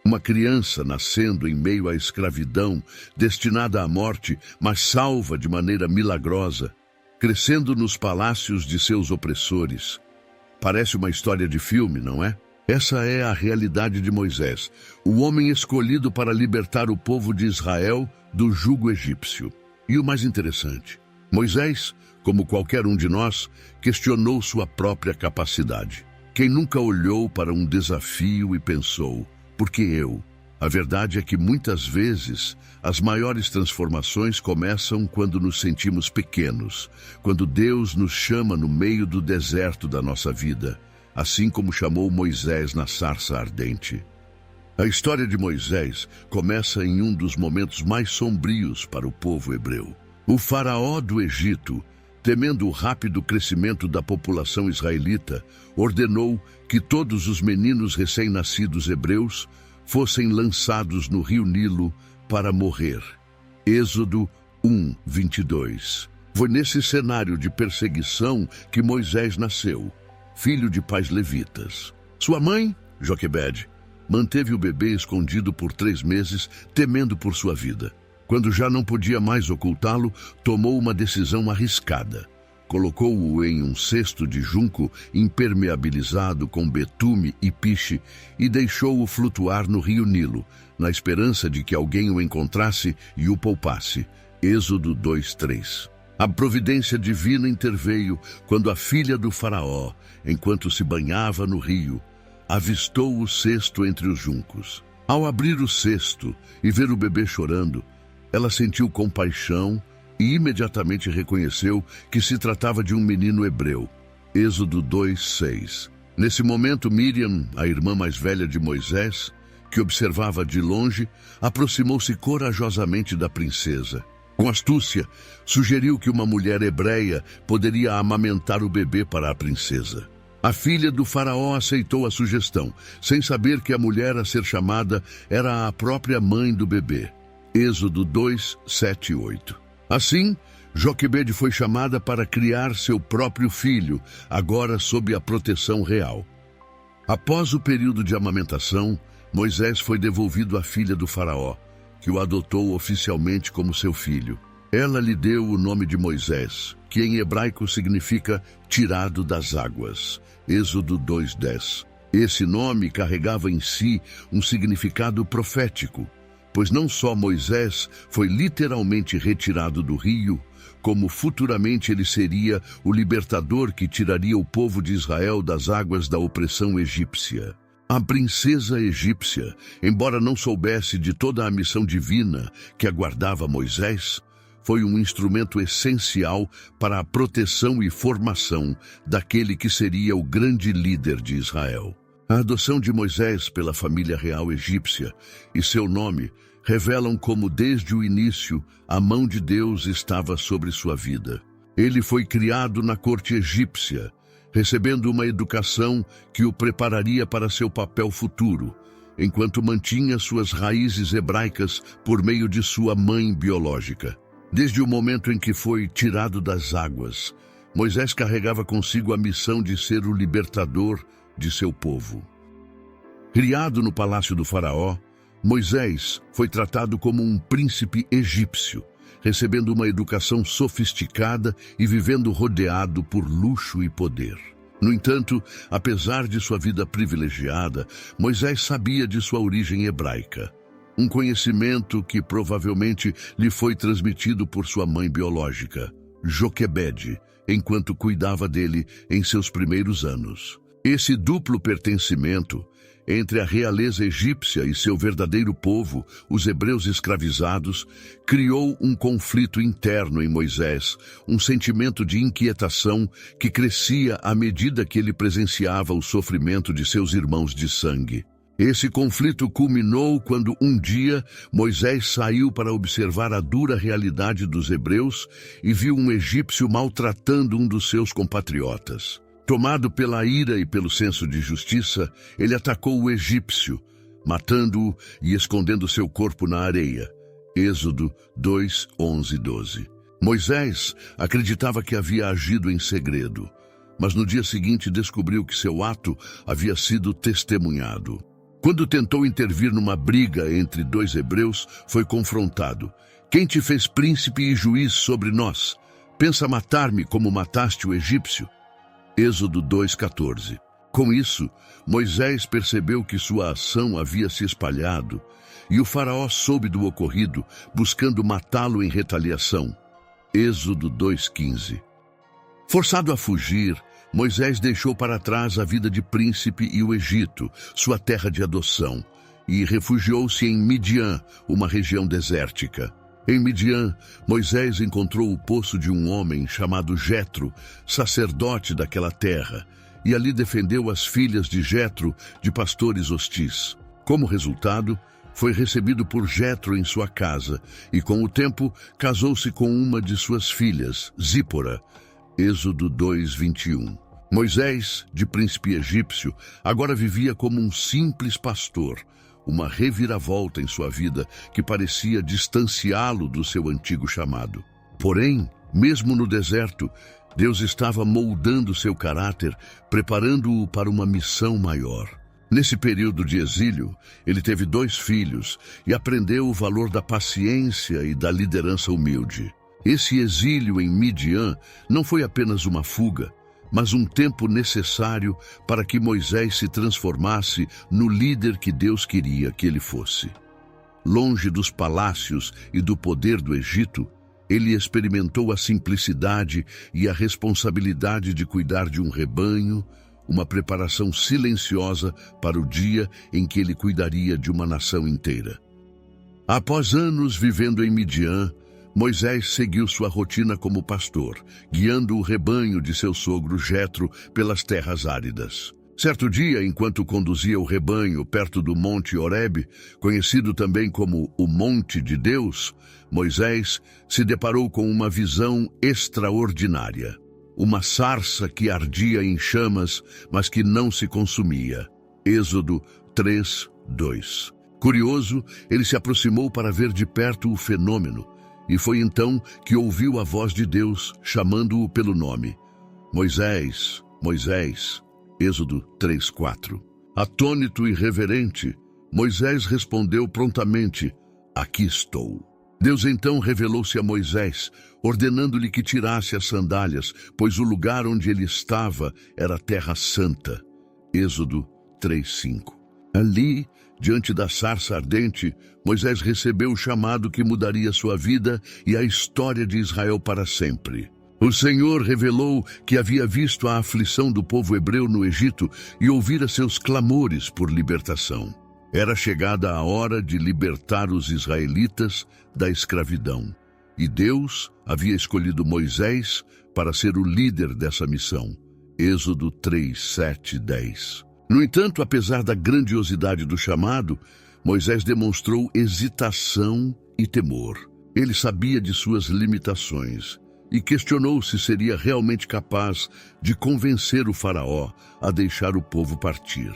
Uma criança nascendo em meio à escravidão, destinada à morte, mas salva de maneira milagrosa, crescendo nos palácios de seus opressores. Parece uma história de filme, não é? Essa é a realidade de Moisés, o homem escolhido para libertar o povo de Israel do jugo egípcio. E o mais interessante, Moisés, como qualquer um de nós, questionou sua própria capacidade. Quem nunca olhou para um desafio e pensou, por que eu? A verdade é que muitas vezes as maiores transformações começam quando nos sentimos pequenos, quando Deus nos chama no meio do deserto da nossa vida, assim como chamou Moisés na sarça ardente. A história de Moisés começa em um dos momentos mais sombrios para o povo hebreu. O faraó do Egito, temendo o rápido crescimento da população israelita, ordenou que todos os meninos recém-nascidos hebreus fossem lançados no rio Nilo para morrer. Êxodo 1:22. Foi nesse cenário de perseguição que Moisés nasceu, filho de pais levitas. Sua mãe, Joquebede, manteve o bebê escondido por 3 meses, temendo por sua vida. Quando já não podia mais ocultá-lo, tomou uma decisão arriscada. Colocou-o em um cesto de junco impermeabilizado com betume e piche e deixou-o flutuar no rio Nilo, na esperança de que alguém o encontrasse e o poupasse. Êxodo 2:3. A providência divina interveio quando a filha do faraó, enquanto se banhava no rio, avistou o cesto entre os juncos. Ao abrir o cesto e ver o bebê chorando, ela sentiu compaixão e imediatamente reconheceu que se tratava de um menino hebreu. Êxodo 2:6. Nesse momento, Miriam, a irmã mais velha de Moisés, que observava de longe, aproximou-se corajosamente da princesa. Com astúcia, sugeriu que uma mulher hebreia poderia amamentar o bebê para a princesa. A filha do faraó aceitou a sugestão, sem saber que a mulher a ser chamada era a própria mãe do bebê. Êxodo 2:7 e 8. Assim, Joquebede foi chamada para criar seu próprio filho, agora sob a proteção real. Após o período de amamentação, Moisés foi devolvido à filha do faraó, que o adotou oficialmente como seu filho. Ela lhe deu o nome de Moisés, que em hebraico significa tirado das águas. Êxodo 2:10. Esse nome carregava em si um significado profético, pois não só Moisés foi literalmente retirado do rio, como futuramente ele seria o libertador que tiraria o povo de Israel das águas da opressão egípcia. A princesa egípcia, embora não soubesse de toda a missão divina que aguardava Moisés, foi um instrumento essencial para a proteção e formação daquele que seria o grande líder de Israel. A adoção de Moisés pela família real egípcia e seu nome revelam como desde o início a mão de Deus estava sobre sua vida. Ele foi criado na corte egípcia, recebendo uma educação que o prepararia para seu papel futuro, enquanto mantinha suas raízes hebraicas por meio de sua mãe biológica. Desde o momento em que foi tirado das águas, Moisés carregava consigo a missão de ser o libertador de seu povo. Criado no palácio do faraó, Moisés foi tratado como um príncipe egípcio, recebendo uma educação sofisticada e vivendo rodeado por luxo e poder. No entanto, apesar de sua vida privilegiada, Moisés sabia de sua origem hebraica, um conhecimento que provavelmente lhe foi transmitido por sua mãe biológica, Joquebede, enquanto cuidava dele em seus primeiros anos. Esse duplo pertencimento entre a realeza egípcia e seu verdadeiro povo, os hebreus escravizados, criou um conflito interno em Moisés, um sentimento de inquietação que crescia à medida que ele presenciava o sofrimento de seus irmãos de sangue. Esse conflito culminou quando um dia Moisés saiu para observar a dura realidade dos hebreus e viu um egípcio maltratando um dos seus compatriotas. Tomado pela ira e pelo senso de justiça, ele atacou o egípcio, matando-o e escondendo seu corpo na areia. Êxodo 2:11 e 12. Moisés acreditava que havia agido em segredo, mas no dia seguinte descobriu que seu ato havia sido testemunhado. Quando tentou intervir numa briga entre dois hebreus, foi confrontado. Quem te fez príncipe e juiz sobre nós? Pensa matar-me como mataste o egípcio? Êxodo 2:14. Com isso, Moisés percebeu que sua ação havia se espalhado, e o faraó soube do ocorrido, buscando matá-lo em retaliação. Êxodo 2:15. Forçado a fugir, Moisés deixou para trás a vida de príncipe e o Egito, sua terra de adoção, e refugiou-se em Midian, uma região desértica. Em Midian, Moisés encontrou o poço de um homem chamado Jetro, sacerdote daquela terra, e ali defendeu as filhas de Jetro de pastores hostis. Como resultado, foi recebido por Jetro em sua casa, e com o tempo casou-se com uma de suas filhas, Zípora. Êxodo 2:21. Moisés, de príncipe egípcio, agora vivia como um simples pastor, uma reviravolta em sua vida que parecia distanciá-lo do seu antigo chamado. Porém, mesmo no deserto, Deus estava moldando seu caráter, preparando-o para uma missão maior. Nesse período de exílio, ele teve 2 filhos e aprendeu o valor da paciência e da liderança humilde. Esse exílio em Midian não foi apenas uma fuga, mas um tempo necessário para que Moisés se transformasse no líder que Deus queria que ele fosse. Longe dos palácios e do poder do Egito, ele experimentou a simplicidade e a responsabilidade de cuidar de um rebanho, uma preparação silenciosa para o dia em que ele cuidaria de uma nação inteira. Após anos vivendo em Midian, Moisés seguiu sua rotina como pastor, guiando o rebanho de seu sogro Jetro pelas terras áridas. Certo dia, enquanto conduzia o rebanho perto do Monte Horebe, conhecido também como o Monte de Deus, Moisés se deparou com uma visão extraordinária. Uma sarça que ardia em chamas, mas que não se consumia. Êxodo 3:2. Curioso, ele se aproximou para ver de perto o fenômeno, e foi então que ouviu a voz de Deus chamando-o pelo nome. Moisés, Moisés. Êxodo 3:4. Atônito e reverente, Moisés respondeu prontamente: Aqui estou. Deus então revelou-se a Moisés, ordenando-lhe que tirasse as sandálias, pois o lugar onde ele estava era terra santa. Êxodo 3:5. Ali, diante da sarça ardente, Moisés recebeu o chamado que mudaria sua vida e a história de Israel para sempre. O Senhor revelou que havia visto a aflição do povo hebreu no Egito e ouvira seus clamores por libertação. Era chegada a hora de libertar os israelitas da escravidão, e Deus havia escolhido Moisés para ser o líder dessa missão. Êxodo 3:7-10. No entanto, apesar da grandiosidade do chamado, Moisés demonstrou hesitação e temor. Ele sabia de suas limitações e questionou se seria realmente capaz de convencer o faraó a deixar o povo partir.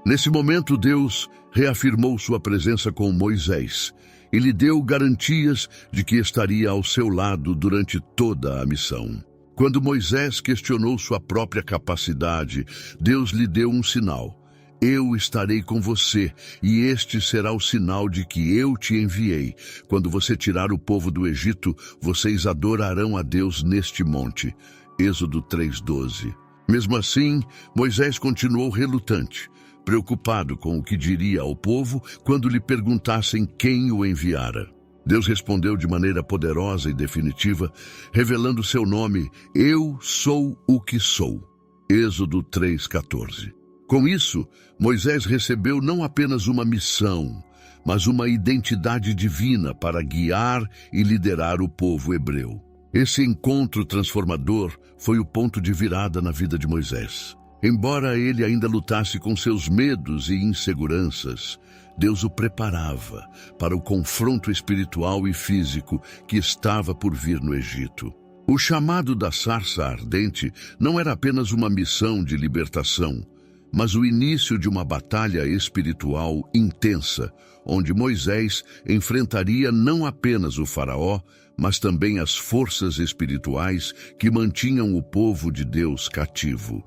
Nesse momento, Deus reafirmou sua presença com Moisés e lhe deu garantias de que estaria ao seu lado durante toda a missão. Quando Moisés questionou sua própria capacidade, Deus lhe deu um sinal. Eu estarei com você, e este será o sinal de que eu te enviei. Quando você tirar o povo do Egito, vocês adorarão a Deus neste monte. Êxodo 3:12. Mesmo assim, Moisés continuou relutante, preocupado com o que diria ao povo quando lhe perguntassem quem o enviara. Deus respondeu de maneira poderosa e definitiva, revelando seu nome: Eu sou o que sou. Êxodo 3:14. Com isso, Moisés recebeu não apenas uma missão, mas uma identidade divina para guiar e liderar o povo hebreu. Esse encontro transformador foi o ponto de virada na vida de Moisés. Embora ele ainda lutasse com seus medos e inseguranças, Deus o preparava para o confronto espiritual e físico que estava por vir no Egito. O chamado da sarça ardente não era apenas uma missão de libertação, mas o início de uma batalha espiritual intensa, onde Moisés enfrentaria não apenas o faraó, mas também as forças espirituais que mantinham o povo de Deus cativo.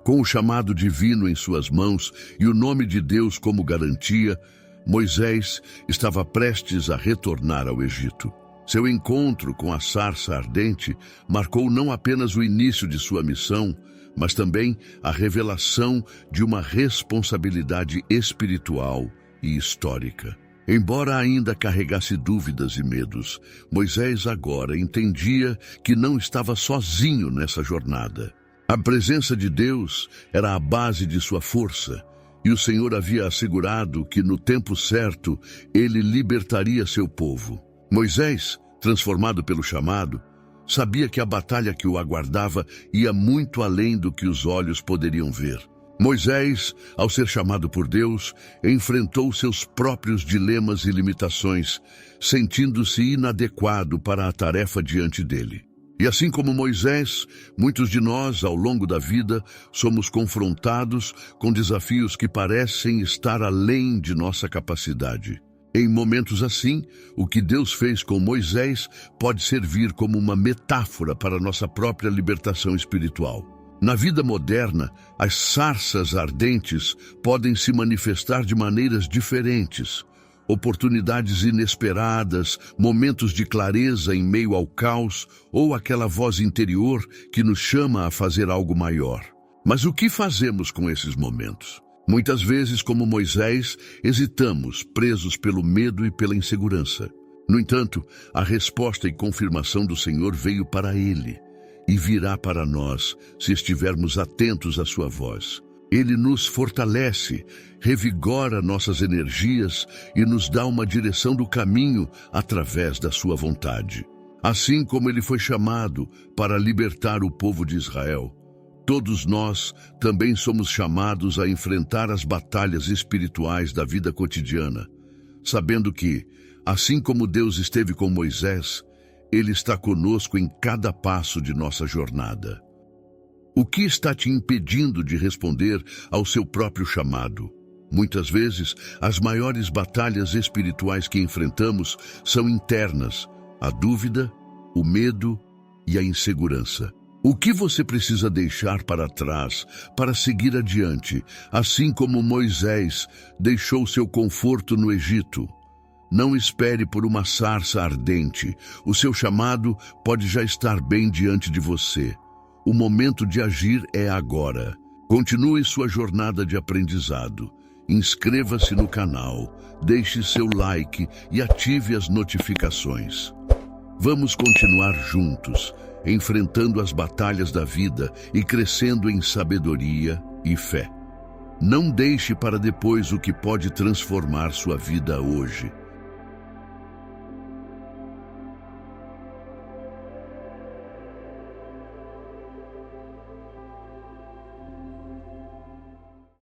Com o chamado divino em suas mãos e o nome de Deus como garantia, Moisés estava prestes a retornar ao Egito. Seu encontro com a sarça ardente marcou não apenas o início de sua missão, mas também a revelação de uma responsabilidade espiritual e histórica. Embora ainda carregasse dúvidas e medos, Moisés agora entendia que não estava sozinho nessa jornada. A presença de Deus era a base de sua força, e o Senhor havia assegurado que no tempo certo ele libertaria seu povo. Moisés, transformado pelo chamado, sabia que a batalha que o aguardava ia muito além do que os olhos poderiam ver. Moisés, ao ser chamado por Deus, enfrentou seus próprios dilemas e limitações, sentindo-se inadequado para a tarefa diante dele. E assim como Moisés, muitos de nós, ao longo da vida, somos confrontados com desafios que parecem estar além de nossa capacidade. Em momentos assim, o que Deus fez com Moisés pode servir como uma metáfora para nossa própria libertação espiritual. Na vida moderna, as sarças ardentes podem se manifestar de maneiras diferentes. Oportunidades inesperadas, momentos de clareza em meio ao caos ou aquela voz interior que nos chama a fazer algo maior. Mas o que fazemos com esses momentos? Muitas vezes, como Moisés, hesitamos, presos pelo medo e pela insegurança. No entanto, a resposta e confirmação do Senhor veio para ele e virá para nós se estivermos atentos à sua voz. Ele nos fortalece, revigora nossas energias e nos dá uma direção do caminho através da sua vontade. Assim como ele foi chamado para libertar o povo de Israel, todos nós também somos chamados a enfrentar as batalhas espirituais da vida cotidiana, sabendo que, assim como Deus esteve com Moisés, Ele está conosco em cada passo de nossa jornada. O que está te impedindo de responder ao seu próprio chamado? Muitas vezes, as maiores batalhas espirituais que enfrentamos são internas: a dúvida, o medo e a insegurança. O que você precisa deixar para trás para seguir adiante, assim como Moisés deixou seu conforto no Egito? Não espere por uma sarça ardente. O seu chamado pode já estar bem diante de você. O momento de agir é agora. Continue sua jornada de aprendizado. Inscreva-se no canal, deixe seu like e ative as notificações. Vamos continuar juntos, enfrentando as batalhas da vida e crescendo em sabedoria e fé. Não deixe para depois o que pode transformar sua vida hoje.